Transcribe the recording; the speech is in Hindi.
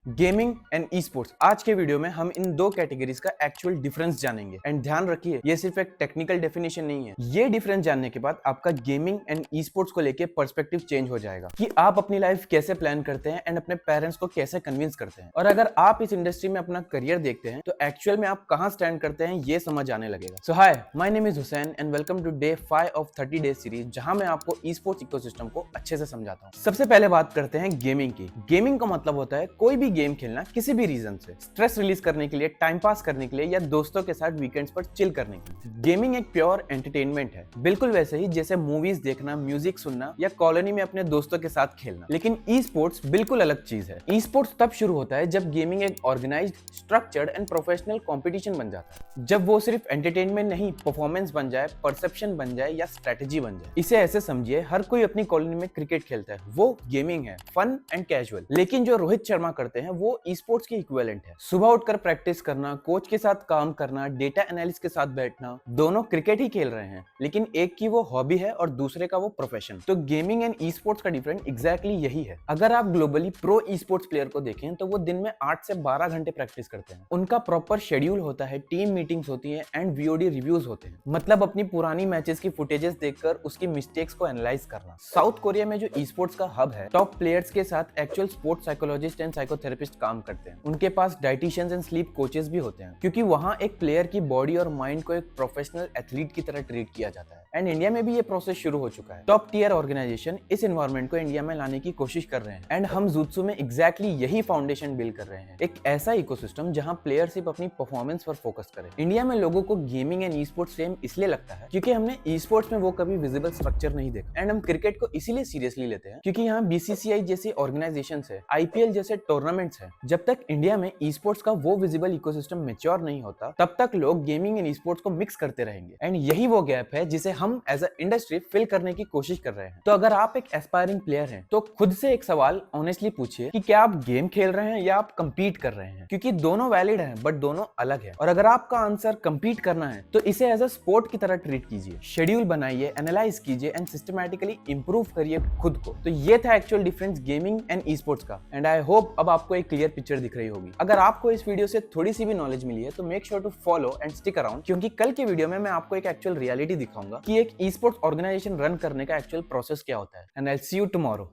Gaming and e sports. आज के वीडियो में हम इन दो कैटेगरीज का एक्चुअल डिफरेंस जानेंगे। एंड ध्यान रखिए, ये सिर्फ एक टेक्निकल डेफिनेशन नहीं है। ये डिफरेंस जानने के बाद आपका गेमिंग एंड ई स्पोर्ट्स को लेके पर्सपेक्टिव चेंज हो जाएगा कि आप अपनी लाइफ कैसे प्लान करते हैं एंड अपने पेरेंट्स को कैसे कन्विंस करते हैं। और अगर आप इस इंडस्ट्री में अपना करियर देखते हैं तो एक्चुअल में आप कहां स्टैंड करते हैं ये समझ आने लगेगा। So hi, my name is Hussain and welcome to day 5 of 30 days series, जहां मैं आपको ई स्पोर्ट्स इकोसिस्टम को अच्छे से समझाता हूं। सबसे पहले बात करते हैं गेमिंग की। गेमिंग का मतलब होता है कोई भी गेम खेलना किसी भी रीजन से, स्ट्रेस रिलीज करने के लिए, टाइम पास करने के लिए या दोस्तों के साथ वीकेंड्स पर चिल करने के लिए। गेमिंग एक प्योर एंटरटेनमेंट है, बिल्कुल वैसे ही जैसे मूवीज देखना, म्यूजिक सुनना या कॉलोनी में अपने दोस्तों के साथ खेलना। लेकिन ई स्पोर्ट्स बिल्कुल अलग चीज है। ई स्पोर्ट्स तब शुरू होता है जब गेमिंग एक organised, structured and professional competition बन जाता है। जब वो सिर्फ एंटरटेनमेंट नहीं, परफॉर्मेंस बन जाए, परसेप्शन बन जाए या स्ट्रेटेजी बन जाए। इसे ऐसे समझिए, हर कोई अपनी कॉलोनी में क्रिकेट खेलता है, वो गेमिंग है, फन एंड कैजुअल। लेकिन जो रोहित शर्मा करते हैं वो ई स्पोर्ट्स के इक्विवेलेंट है। सुबह उठकर प्रैक्टिस करना, कोच के साथ काम करना, डेटा एनालिस्ट के साथ बैठना, दोनों क्रिकेट ही खेल रहे हैं, लेकिन एक की वो हॉबी है और दूसरे का वो प्रोफेशन। तो गेमिंग एंड ई स्पोर्ट्स का डिफरेंस एग्जैक्टली यही है। अगर आप globally pro e sports player को देखें तो वो दिन में 8 से 12 घंटे प्रैक्टिस करते हैं। उनका प्रॉपर शेड्यूल होता है, टीम मीटिंग्स होती है एंड वीओडी रिव्यूज होते हैं। मतलब अपनी पुरानी मैचेस की फुटेजेस देखकर उसकी मिस्टेक्स को एनालाइज करना। साउथ कोरिया में जो ई स्पोर्ट्स का हब है, टॉप प्लेयर्स के साथ actual sports psychologist and psychotherapist काम करते हैं। उनके पास डाइटिशियंस एंड स्लीप कोचेस भी होते हैं, क्योंकि वहां एक प्लेयर की बॉडी और माइंड को एक प्रोफेशनल एथलीट की तरह ट्रीट किया जाता है। एंड इंडिया में भी ये प्रोसेस शुरू हो चुका है। टॉप टियर ऑर्गेनाइजेशन इस एनवायरनमेंट को इंडिया में लाने की कोशिश कर रहे हैं एंड हम जुत्सु में एग्जैक्टली यही फाउंडेशन बिल्ड कर रहे हैं। एक ऐसा इकोसिस्टम जहां प्लेयर सिर्फ अपनी परफॉर्मेंस पर फोकस करे। इंडिया में लोगों को gaming and e sports same इसलिए लगता है क्योंकि हमने ई स्पोर्ट्स में वो कभी विजिबल स्ट्रक्चर नहीं देखा। एंड हम क्रिकेट को इसीलिए सीरियसली लेते हैं क्योंकि यहाँ बीसीसीआई जैसी ऑर्गेनाइजेशन है, आईपीएल जैसे टूर्नामेंट्स है। जब तक इंडिया में ई स्पोर्ट्स का वो विजिबल इकोसिस्टम मैच्योर नहीं होता, तब तक लोग गेमिंग एंड ई स्पोर्ट्स को मिक्स करते रहेंगे। एंड यही वो गैप है जिसे हम एज अ इंडस्ट्री फिल करने की कोशिश कर रहे हैं। तो अगर आप एक एस्पायरिंग प्लेयर हैं तो खुद से एक सवाल ऑनेस्टली पूछिए कि क्या आप गेम खेल रहे हैं या आप कंपीट कर रहे हैं, क्योंकि दोनों वैलिड हैं बट दोनों अलग है। और अगर आपका आंसर कंपीट करना है तो इसे एज अ स्पोर्ट की तरह ट्रीट कीजिए, शेड्यूल बनाइए, एनालाइज कीजिए एंड सिस्टमैटिकली इंप्रूव करिए खुद को। तो ये था actual difference gaming and e sports का। एंड आई होप अब आपको एक क्लियर पिक्चर दिख रही होगी। अगर आपको इस वीडियो से थोड़ी सी भी नॉलेज मिली है तो make sure to follow and stick around, क्योंकि कल के वीडियो में मैं आपको एक एक्चुअल रियलिटी दिखाऊंगा कि एक ई स्पोर्ट्स ऑर्गेनाइजेशन रन करने का एक्चुअल प्रोसेस क्या होता है। And I will see you tomorrow.